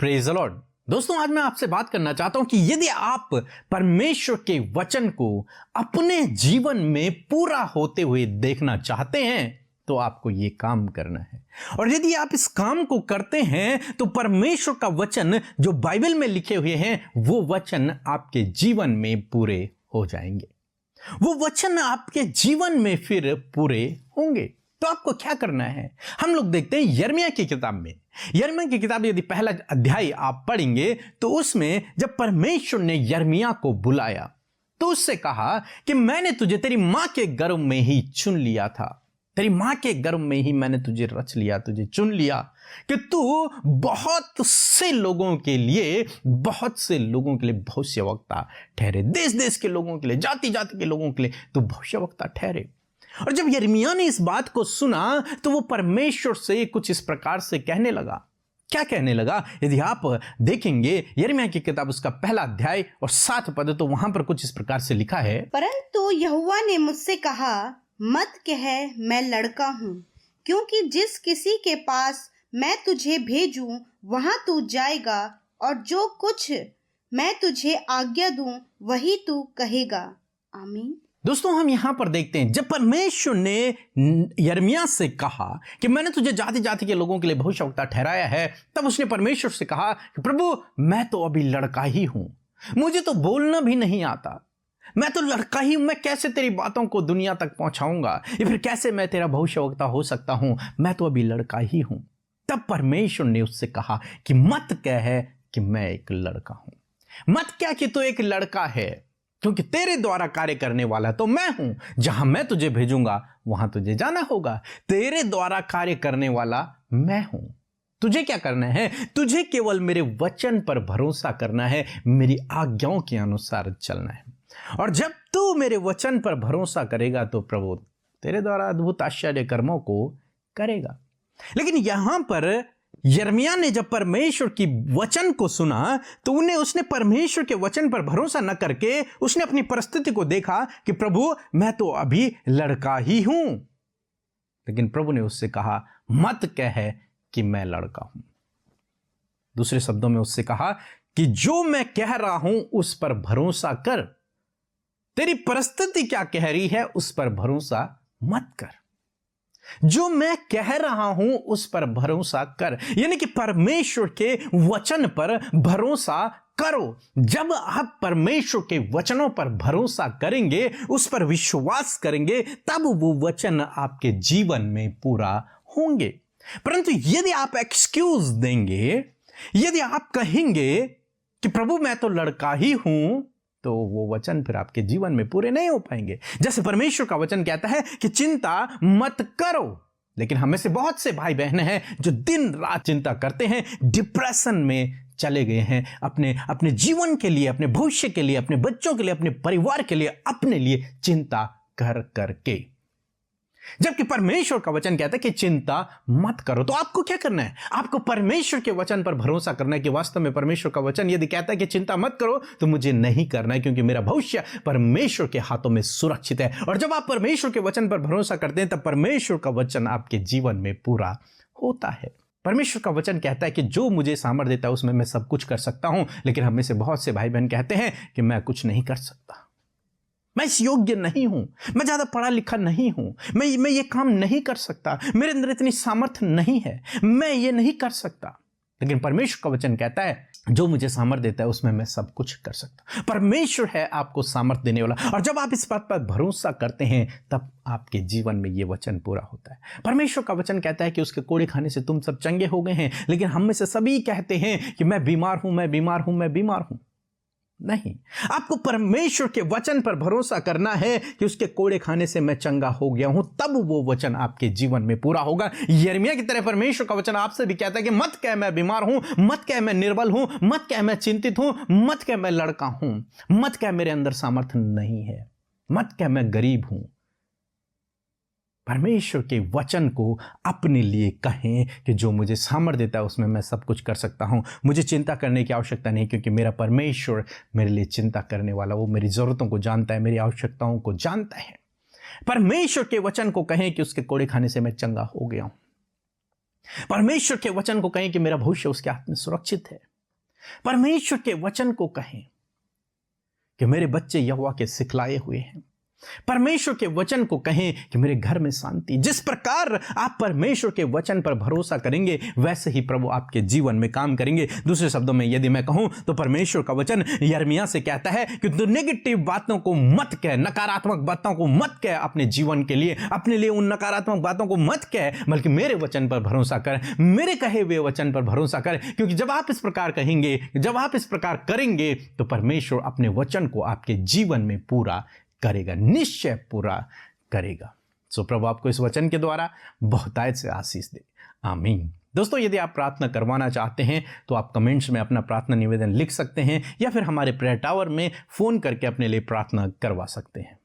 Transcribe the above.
Praise the Lord. दोस्तों, आज मैं आपसे बात करना चाहता हूं कि यदि आप परमेश्वर के वचन को अपने जीवन में पूरा होते हुए देखना चाहते हैं तो आपको यह काम करना है। और यदि आप इस काम को करते हैं तो परमेश्वर का वचन जो बाइबल में लिखे हुए हैं वो वचन आपके जीवन में पूरे हो जाएंगे, वो वचन आपके जीवन में फिर पूरे होंगे। तो आपको क्या करना है? हम लोग देखते हैं यिर्मयाह की किताब में, यिर्मयाह की किताब यदि पहला अध्याय आप पढ़ेंगे तो उसमें जब परमेश्वर ने यिर्मयाह को बुलाया तो उससे कहा कि मैंने तुझे तेरी मां के गर्भ में ही चुन लिया था, तेरी मां के गर्भ में ही मैंने तुझे रच लिया, तुझे चुन लिया कि तू बहुत से लोगों के लिए भविष्यवक्ता ठहरे, देश देश के लोगों के लिए, जाति जाति के लोगों के लिए तू भविष्यवक्ता ठहरे। और जब यिर्मयाह ने इस बात को सुना तो वो परमेश्वर से कुछ इस प्रकार से कहने लगा। क्या कहने लगा? यदि आप देखेंगे यिर्मयाह की किताब उसका पहला अध्याय और 7 पद, तो वहां पर कुछ इस प्रकार से लिखा है, परंतु यहोवा ने मुझसे कहा, मत कह मैं लड़का हूँ, क्योंकि जिस किसी के पास मैं तुझे भेजूं वहां तू जाएगा, और जो कुछ मैं तुझे आज्ञा दूं वही तू कहेगा। आमीन। दोस्तों, हम यहां पर देखते हैं जब परमेश्वर ने यिर्मयाह से कहा कि मैंने तुझे जाति जाति के लोगों के लिए भविष्यवक्ता ठहराया है, तब उसने परमेश्वर से कहा कि प्रभु मैं तो अभी लड़का ही हूं, मुझे तो बोलना भी नहीं आता, मैं तो लड़का ही हूं, मैं कैसे तेरी बातों को दुनिया तक पहुंचाऊंगा, या फिर कैसे मैं तेरा भविष्यवक्ता हो सकता हूं, मैं तो अभी लड़का ही हूं। तब परमेश्वर ने उससे कहा कि मत कह कि मैं एक लड़का हूं, मत क्या कि तू एक लड़का है, क्योंकि तेरे द्वारा कार्य करने वाला तो मैं हूं, जहां मैं तुझे भेजूंगा वहां तुझे जाना होगा। तेरे द्वारा कार्य करने वाला मैं हूं। तुझे क्या करना है? तुझे केवल मेरे वचन पर भरोसा करना है, मेरी आज्ञाओं के अनुसार चलना है। और जब तू मेरे वचन पर भरोसा करेगा तो प्रभु तेरे द्वारा अद्भुत आश्चर्य कर्मों को करेगा। लेकिन यहां पर यिर्मयाह ने जब परमेश्वर की वचन को सुना तो उसने परमेश्वर के वचन पर भरोसा न करके उसने अपनी परिस्थिति को देखा कि प्रभु मैं तो अभी लड़का ही हूं। लेकिन प्रभु ने उससे कहा मत कह कि मैं लड़का हूं। दूसरे शब्दों में उससे कहा कि जो मैं कह रहा हूं उस पर भरोसा कर, तेरी परिस्थिति क्या कह रही है उस पर भरोसा मत कर, जो मैं कह रहा हूं उस पर भरोसा कर। यानी कि परमेश्वर के वचन पर भरोसा करो। जब आप परमेश्वर के वचनों पर भरोसा करेंगे, उस पर विश्वास करेंगे, तब वो वचन आपके जीवन में पूरा होंगे। परंतु यदि आप एक्सक्यूज देंगे, यदि आप कहेंगे कि प्रभु मैं तो लड़का ही हूं, तो वो वचन फिर आपके जीवन में पूरे नहीं हो पाएंगे। जैसे परमेश्वर का वचन कहता है कि चिंता मत करो, लेकिन हमें से बहुत से भाई बहन हैं जो दिन रात चिंता करते हैं, डिप्रेशन में चले गए हैं, अपने जीवन के लिए, अपने भविष्य के लिए, अपने बच्चों के लिए, अपने परिवार के लिए, अपने लिए चिंता कर करके। जबकि परमेश्वर का वचन कहता है कि चिंता मत करो। तो आपको क्या करना है? आपको परमेश्वर के वचन पर भरोसा करना है कि वास्तव में परमेश्वर का वचन यदि कहता है कि चिंता मत करो तो मुझे नहीं करना है, क्योंकि मेरा भविष्य परमेश्वर के हाथों में सुरक्षित है। और जब आप परमेश्वर के वचन पर भरोसा करते हैं तब परमेश्वर का वचन आपके जीवन में पूरा होता है। परमेश्वर का वचन कहता है कि जो मुझे सामर्थ्य देता है उसमें मैं सब कुछ कर सकता हूं। लेकिन हमें से बहुत से भाई बहन कहते हैं कि मैं कुछ नहीं कर सकता, मैं इस योग्य नहीं हूं, मैं ज्यादा पढ़ा लिखा नहीं हूं, मैं ये काम नहीं कर सकता, मेरे अंदर इतनी सामर्थ्य नहीं है, मैं ये नहीं कर सकता। लेकिन परमेश्वर का वचन कहता है जो मुझे सामर्थ्य देता है उसमें मैं सब कुछ कर सकता। परमेश्वर है आपको सामर्थ्य देने वाला। और जब आप इस बात पर भरोसा करते हैं तब आपके जीवन में यह वचन पूरा होता है। परमेश्वर का वचन कहता है कि उसके कोड़े खाने से तुम सब चंगे हो गए हैं। लेकिन हम में से सभी कहते हैं कि मैं बीमार हूं, मैं बीमार हूं, मैं बीमार हूं। नहीं, आपको परमेश्वर के वचन पर भरोसा करना है कि उसके कोड़े खाने से मैं चंगा हो गया हूं, तब वो वचन आपके जीवन में पूरा होगा। यिर्मयाह की तरह परमेश्वर का वचन आपसे भी कहता है कि मत कह मैं बीमार हूं, मत कह मैं निर्बल हूं, मत कह मैं चिंतित हूं, मत कह मैं लड़का हूं, मत कह मेरे अंदर सामर्थ्य नहीं है, मत कह मैं गरीब हूं। परमेश्वर के वचन को अपने लिए कहें कि जो मुझे सामर्थ्य देता है उसमें मैं सब कुछ कर सकता हूं, मुझे चिंता करने की आवश्यकता नहीं, क्योंकि मेरा परमेश्वर मेरे लिए चिंता करने वाला, वो मेरी जरूरतों को जानता है, मेरी आवश्यकताओं को जानता है। परमेश्वर के वचन को कहें कि उसके कोड़े खाने से मैं चंगा हो गया हूं। परमेश्वर के वचन को कहें कि मेरा भविष्य उसके हाथ में सुरक्षित है। परमेश्वर के वचन को कहें कि मेरे बच्चे यहोवा के सिखलाए हुए हैं। परमेश्वर के वचन को कहें कि मेरे घर में शांति। जिस प्रकार आप परमेश्वर के वचन पर भरोसा करेंगे वैसे ही प्रभु आपके जीवन में काम करेंगे। दूसरे शब्दों में यदि मैं कहूं तो परमेश्वर का वचन यिर्मयाह से कहता है कि तू नेगेटिव बातों को मत कह, नकारात्मक बातों को मत कह अपने जीवन के लिए, अपने लिए उन नकारात्मक बातों को मत कह, बल्कि मेरे वचन पर भरोसा कर, मेरे कहे हुए वचन पर भरोसा कर। क्योंकि जब आप इस प्रकार कहेंगे, जब आप इस प्रकार करेंगे तो परमेश्वर अपने वचन को आपके जीवन में पूरा करेगा, निश्चय पूरा करेगा। सो प्रभु आपको इस वचन के द्वारा बहुतायत से आशीष दे। आमीन। दोस्तों, यदि आप प्रार्थना करवाना चाहते हैं तो आप कमेंट्स में अपना प्रार्थना निवेदन लिख सकते हैं या फिर हमारे प्रेयर टावर में फोन करके अपने लिए प्रार्थना करवा सकते हैं।